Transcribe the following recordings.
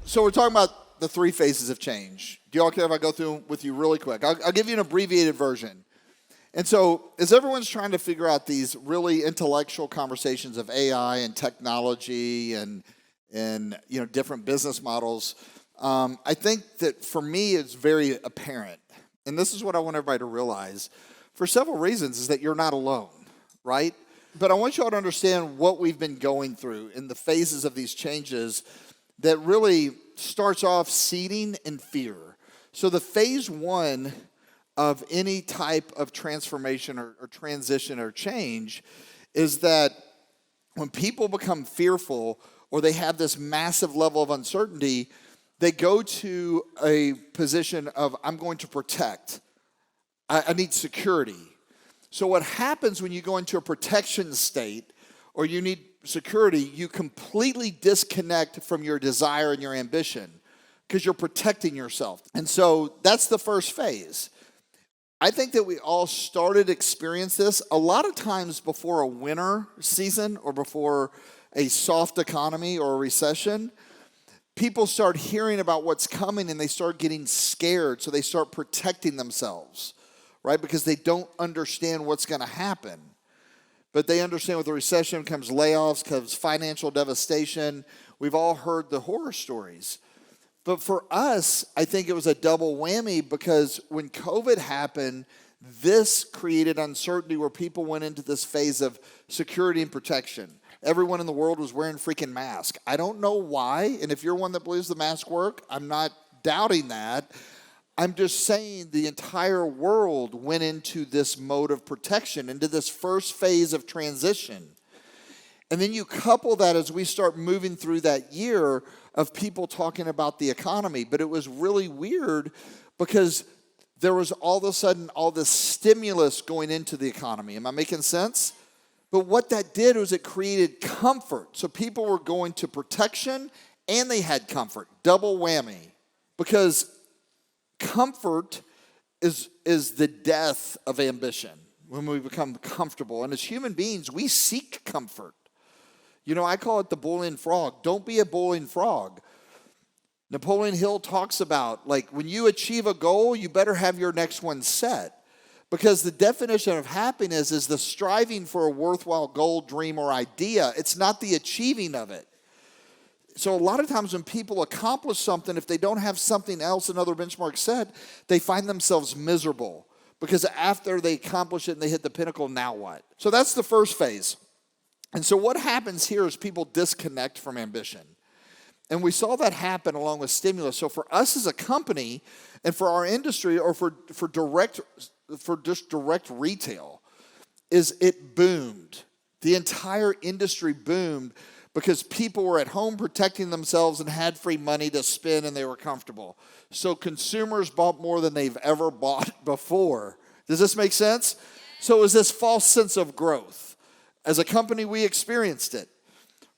So we're talking about the three phases of change. Do y'all care if I go through them with you really quick? I'll give you an abbreviated version. And so as everyone's trying to figure out these really intellectual conversations of AI and technology and different business models, I think that for me it's very apparent. And this is what I want everybody to realize for several reasons is that you're not alone, right? But I want you all to understand what we've been going through in the phases of these changes that really starts off seeding in fear. So the phase one of any type of transformation or transition or change is that when people become fearful or they have this massive level of uncertainty, they go to a position of, I'm going to protect. I need security. So what happens when you go into a protection state or you need security, you completely disconnect from your desire and your ambition because you're protecting yourself. And so that's the first phase. I think that we all started to experience this a lot of times before a winter season or before a soft economy or a recession. People start hearing about what's coming and they start getting scared, so they start protecting themselves, right? Because they don't understand what's going to happen. But they understand with the recession comes layoffs, comes financial devastation. We've all heard the horror stories. But for us, I think it was a double whammy because when COVID happened, this created uncertainty where people went into this phase of security and protection. Everyone in the world was wearing freaking masks. I don't know why, and if you're one that believes the masks work, I'm not doubting that. I'm just saying the entire world went into this mode of protection, into this first phase of transition. And then you couple that as we start moving through that year of people talking about the economy. But it was really weird because there was all of a sudden all this stimulus going into the economy. Am I making sense? But what that did was it created comfort. So people were going to protection and they had comfort. Double whammy. Because comfort is the death of ambition when we become comfortable. And as human beings, we seek comfort. I call it the boiling frog. Don't be a boiling frog. Napoleon Hill talks about, when you achieve a goal, you better have your next one set. Because the definition of happiness is the striving for a worthwhile goal, dream, or idea. It's not the achieving of it. So a lot of times when people accomplish something, if they don't have something else another benchmark set, they find themselves miserable. Because after they accomplish it and they hit the pinnacle, now what? So that's the first phase. And so what happens here is people disconnect from ambition. And we saw that happen along with stimulus. So for us as a company and for our industry or for just direct retail, is it boomed. The entire industry boomed because people were at home protecting themselves and had free money to spend and they were comfortable. So consumers bought more than they've ever bought before. Does this make sense? So it was this false sense of growth. As a company, we experienced it,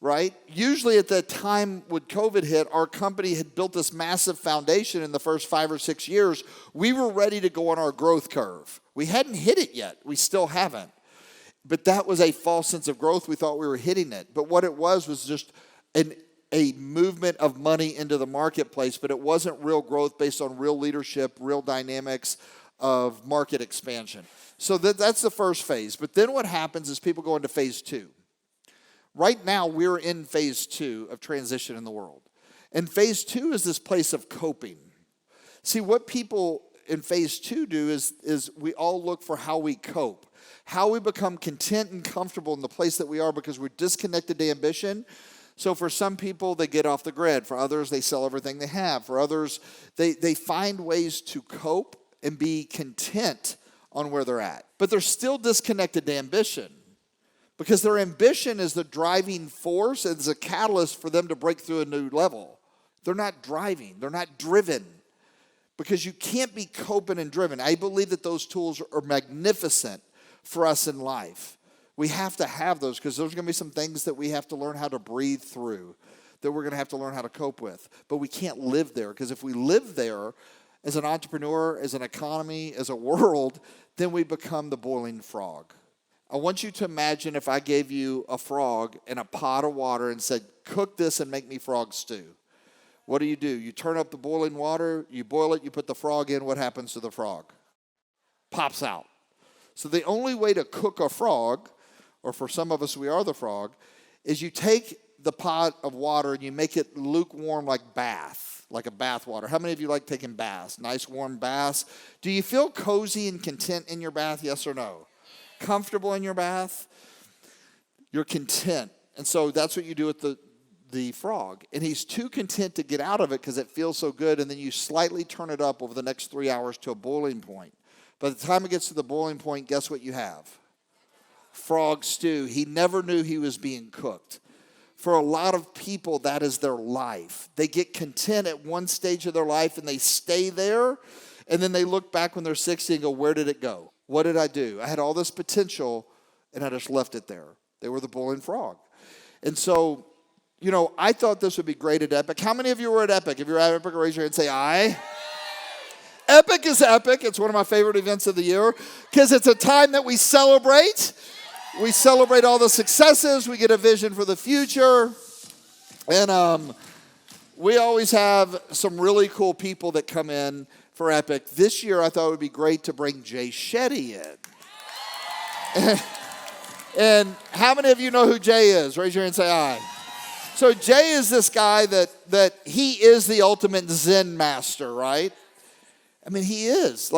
right? Usually at the time when COVID hit, our company had built this massive foundation in the first 5 or 6 years. We were ready to go on our growth curve. We hadn't hit it yet. We still haven't. But that was a false sense of growth. We thought we were hitting it. But what it was just a movement of money into the marketplace, but it wasn't real growth based on real leadership, real dynamics of market expansion. So that's the first phase. But then what happens is people go into phase two. Right now, we're in phase two of transition in the world. And phase two is this place of coping. See, what people in phase two do is we all look for how we cope, how we become content and comfortable in the place that we are because we're disconnected to ambition. So for some people, they get off the grid. For others, they sell everything they have. For others, they find ways to cope and be content on where they're at. But they're still disconnected to ambition because their ambition is the driving force and is a catalyst for them to break through a new level. They're not driving. They're not driven because you can't be coping and driven. I believe that those tools are magnificent for us in life. We have to have those because there's going to be some things that we have to learn how to breathe through, that we're going to have to learn how to cope with. But we can't live there because if we live there, as an entrepreneur, as an economy, as a world, then we become the boiling frog. I want you to imagine if I gave you a frog and a pot of water and said, cook this and make me frog stew. What do? You turn up the boiling water, you boil it, you put the frog in. What happens to the frog? Pops out. So the only way to cook a frog, or for some of us we are the frog, is you take the pot of water and you make it lukewarm like a bath water. How many of you like taking baths? Nice warm baths. Do you feel cozy and content in your bath, yes or no? Comfortable in your bath? You're content. And so that's what you do with the frog. And he's too content to get out of it because it feels so good, and then you slightly turn it up over the next 3 hours to a boiling point. By the time it gets to the boiling point, guess what you have? Frog stew. He never knew he was being cooked. For a lot of people, that is their life. They get content at one stage of their life and they stay there. And then they look back when they're 60 and go, where did it go? What did I do? I had all this potential and I just left it there. They were the boiling frog. And so, I thought this would be great at Epic. How many of you were at Epic? If you're at Epic, raise your hand and say, aye. Epic is epic. It's one of my favorite events of the year because it's a time that we celebrate. We celebrate all the successes. We get a vision for the future. And we always have some really cool people that come in for Epic. This year, I thought it would be great to bring Jay Shetty in. And how many of you know who Jay is? Raise your hand and say aye. So Jay is this guy that he is the ultimate Zen master, right? I mean, he is.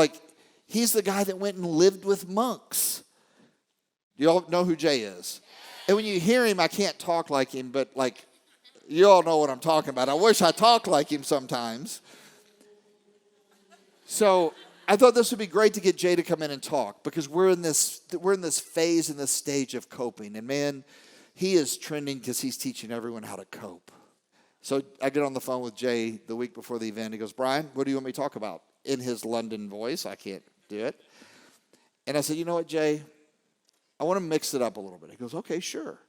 He's the guy that went and lived with monks. You all know who Jay is. And when you hear him, I can't talk like him, but you all know what I'm talking about. I wish I talked like him sometimes. So I thought this would be great to get Jay to come in and talk because we're in this phase, in this stage of coping. And man, he is trending because he's teaching everyone how to cope. So I get on the phone with Jay the week before the event. He goes, Brian, what do you want me to talk about? In his London voice. I can't do it. And I said, you know what, Jay? I want to mix it up a little bit. He goes, okay, sure.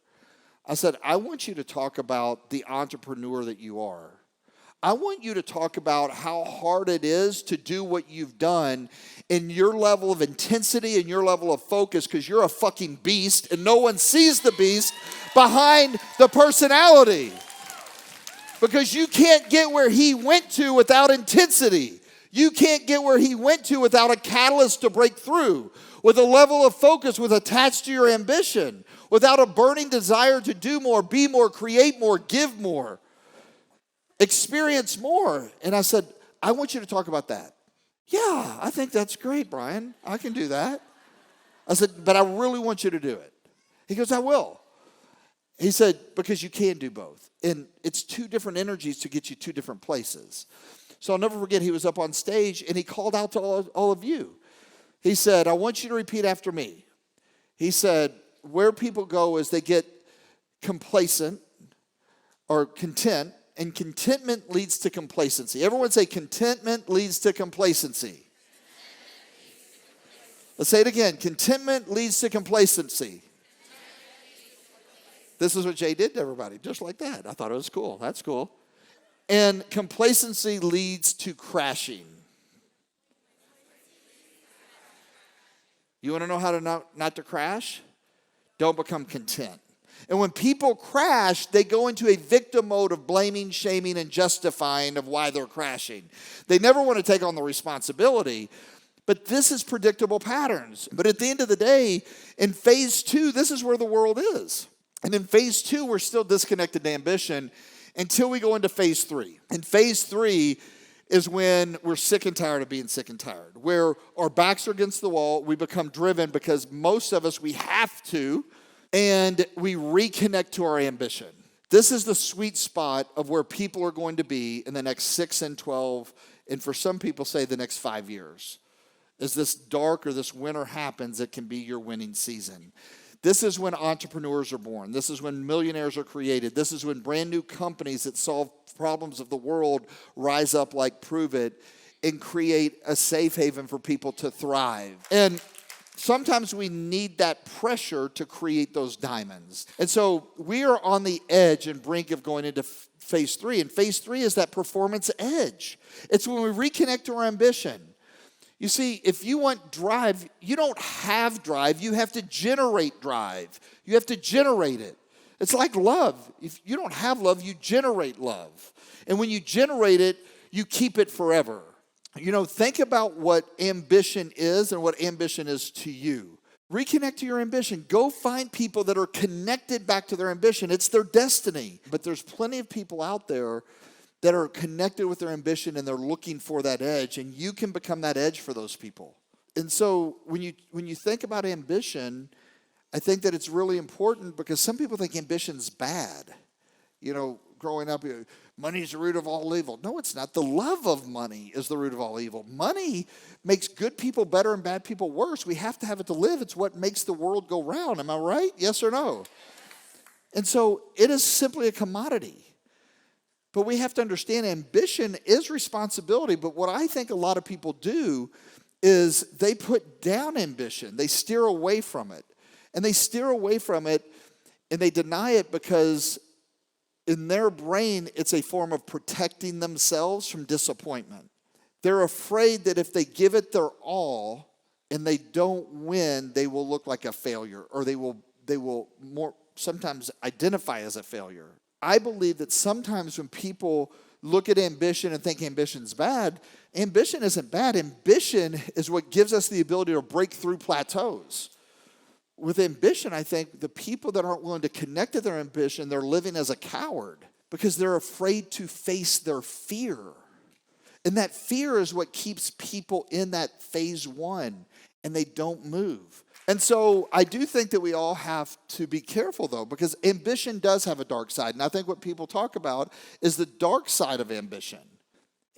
I said, I want you to talk about the entrepreneur that you are. I want you to talk about how hard it is to do what you've done in your level of intensity and your level of focus because you're a fucking beast and no one sees the beast behind the personality. Because you can't get where he went to without intensity. You can't get where he went to without a catalyst to break through, with a level of focus with attached to your ambition, without a burning desire to do more, be more, create more, give more, experience more. And I said, I want you to talk about that. Yeah, I think that's great, Brian. I can do that. I said, but I really want you to do it. He goes, I will. He said, because you can do both. And it's two different energies to get you two different places. So I'll never forget, he was up on stage and he called out to all of you. He said, I want you to repeat after me. He said, where people go is they get complacent or content, and contentment leads to complacency. Everyone say contentment leads to complacency. Let's say it again. Contentment leads to complacency. This is what Jay did to everybody, just like that. I thought it was cool. That's cool. And complacency leads to crashing. You want to know how to not to crash? Don't become content. And when people crash, they go into a victim mode of blaming, shaming, and justifying of why they're crashing. They never want to take on the responsibility. But this is predictable patterns. But at the end of the day, in phase 2, this is where the world is. And in phase 2, we're still disconnected to ambition until we go into phase 3. And phase 3 is when we're sick and tired of being sick and tired, where our backs are against the wall, we become driven because most of us, we have to, and we reconnect to our ambition. This is the sweet spot of where people are going to be in the next 6 and 12, and for some people say the next 5 years. As this dark or this winter happens, it can be your winning season. This is when entrepreneurs are born. This is when millionaires are created. This is when brand new companies that solve problems of the world rise up like Prove It and create a safe haven for people to thrive. And sometimes we need that pressure to create those diamonds. And so we are on the edge and brink of going into phase 3. And phase 3 is that performance edge. It's when we reconnect to our ambition. You see, if you want drive, you don't have drive. You have to generate drive. You have to generate it. It's like love. If you don't have love, you generate love. And when you generate it, you keep it forever. Think about what ambition is and what ambition is to you. Reconnect to your ambition. Go find people that are connected back to their ambition. It's their destiny. But there's plenty of people out there that are connected with their ambition and they're looking for that edge, and you can become that edge for those people. And so when you think about ambition, I think that it's really important because some people think ambition's bad. Growing up, money's the root of all evil. No, it's not. The love of money is the root of all evil. Money makes good people better and bad people worse. We have to have it to live. It's what makes the world go round. Am I right? Yes or no? And so it is simply a commodity. But we have to understand ambition is responsibility. But what I think a lot of people do is they put down ambition. They steer away from it. And they steer away from it and they deny it because in their brain, it's a form of protecting themselves from disappointment. They're afraid that if they give it their all and they don't win, they will look like a failure, or they will more sometimes identify as a failure. I believe that sometimes when people look at ambition and think ambition's bad, ambition isn't bad. Ambition is what gives us the ability to break through plateaus. With ambition, I think the people that aren't willing to connect to their ambition, they're living as a coward because they're afraid to face their fear. And that fear is what keeps people in that phase one, and they don't move. And so I do think that we all have to be careful, though, because ambition does have a dark side. And I think what people talk about is the dark side of ambition.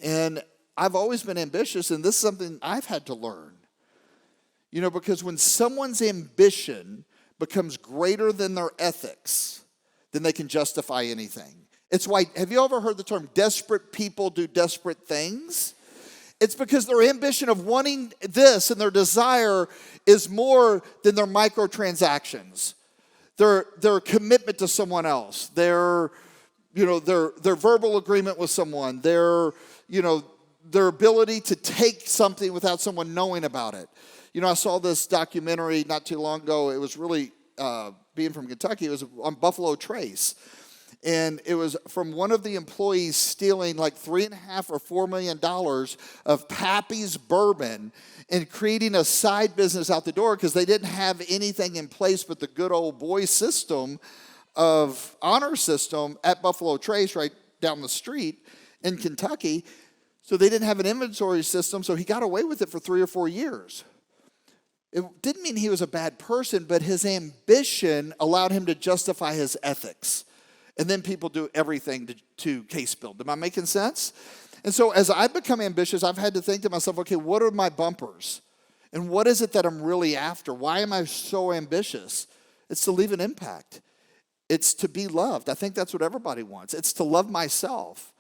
And I've always been ambitious, and this is something I've had to learn. Because when someone's ambition becomes greater than their ethics, then they can justify anything. It's why, have you ever heard the term desperate people do desperate things? It's because their ambition of wanting this and their desire is more than their microtransactions. Their commitment to someone else, their verbal agreement with someone, their ability to take something without someone knowing about it. I saw this documentary not too long ago. It was really, being from Kentucky, it was on Buffalo Trace. And it was from one of the employees stealing like $3.5 or $4 million of Pappy's bourbon and creating a side business out the door because they didn't have anything in place but the good old boy system of honor system at Buffalo Trace right down the street in Kentucky. So they didn't have an inventory system, so he got away with it for 3 or 4 years. It didn't mean he was a bad person, but his ambition allowed him to justify his ethics. And then people do everything to case build. Am I making sense? And so as I've become ambitious, I've had to think to myself, okay, what are my bumpers? And what is it that I'm really after? Why am I so ambitious? It's to leave an impact. It's to be loved. I think that's what everybody wants. It's to love myself.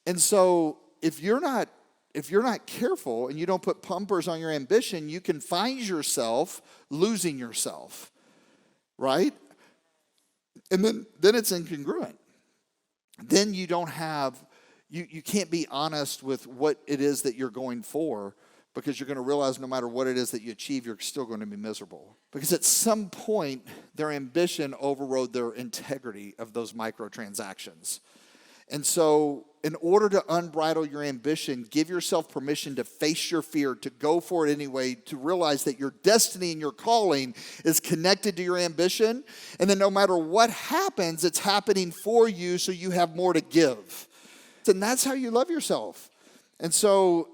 And so if you're not careful and you don't put bumpers on your ambition, you can find yourself losing yourself, right? And then it's incongruent. Then you don't have, you can't be honest with what it is that you're going for, because you're going to realize no matter what it is that you achieve, you're still going to be miserable. Because at some point, their ambition overrode their integrity of those microtransactions. And so in order to unbridle your ambition, give yourself permission to face your fear, to go for it anyway, to realize that your destiny and your calling is connected to your ambition. And then no matter what happens, it's happening for you so you have more to give. And that's how you love yourself. And so,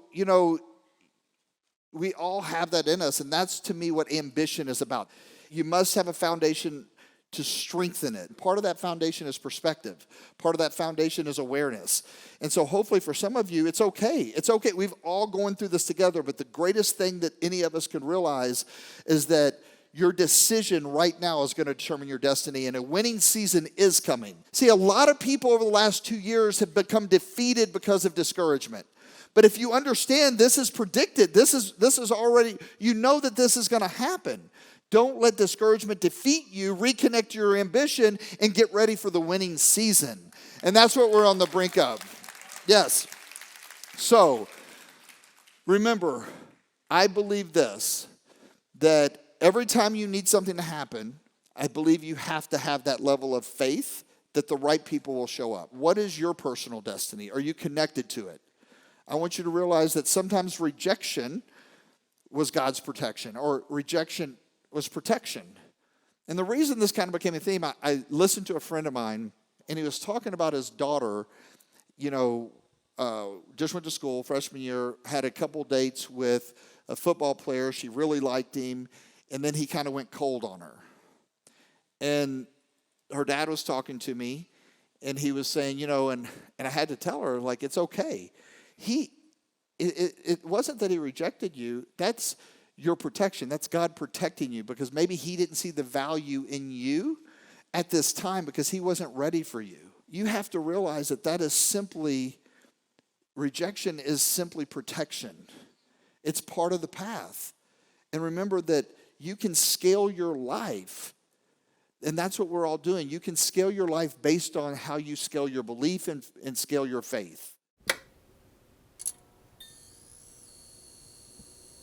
we all have that in us. And that's, to me, what ambition is about. You must have a foundation to strengthen it. Part of that foundation is perspective. Part of that foundation is awareness. And so hopefully for some of you, it's okay. It's okay. We've all going through this together. But the greatest thing that any of us can realize is that your decision right now is going to determine your destiny, and a winning season is coming. See, a lot of people over the last 2 years have become defeated because of discouragement. But if you understand this is predicted, this is already, you know that this is going to happen. Don't let discouragement defeat you. Reconnect your ambition and get ready for the winning season. And that's what we're on the brink of. Yes. So, remember, I believe this, that every time you need something to happen, I believe you have to have that level of faith that the right people will show up. What is your personal destiny? Are you connected to it? I want you to realize that sometimes rejection was God's protection, or rejection was protection. And the reason this kind of became a theme, I listened to a friend of mine, and he was talking about his daughter, just went to school, freshman year, had a couple dates with a football player. She really liked him, and then he kind of went cold on her. And her dad was talking to me, and he was saying, and I had to tell her, like, it's okay. It wasn't that he rejected you. That's your protection. That's God protecting you, because maybe he didn't see the value in you at this time because he wasn't ready for you. You have to realize that is simply, rejection is simply protection. It's part of the path. And remember that you can scale your life. And that's what we're all doing. You can scale your life based on how you scale your belief and scale your faith.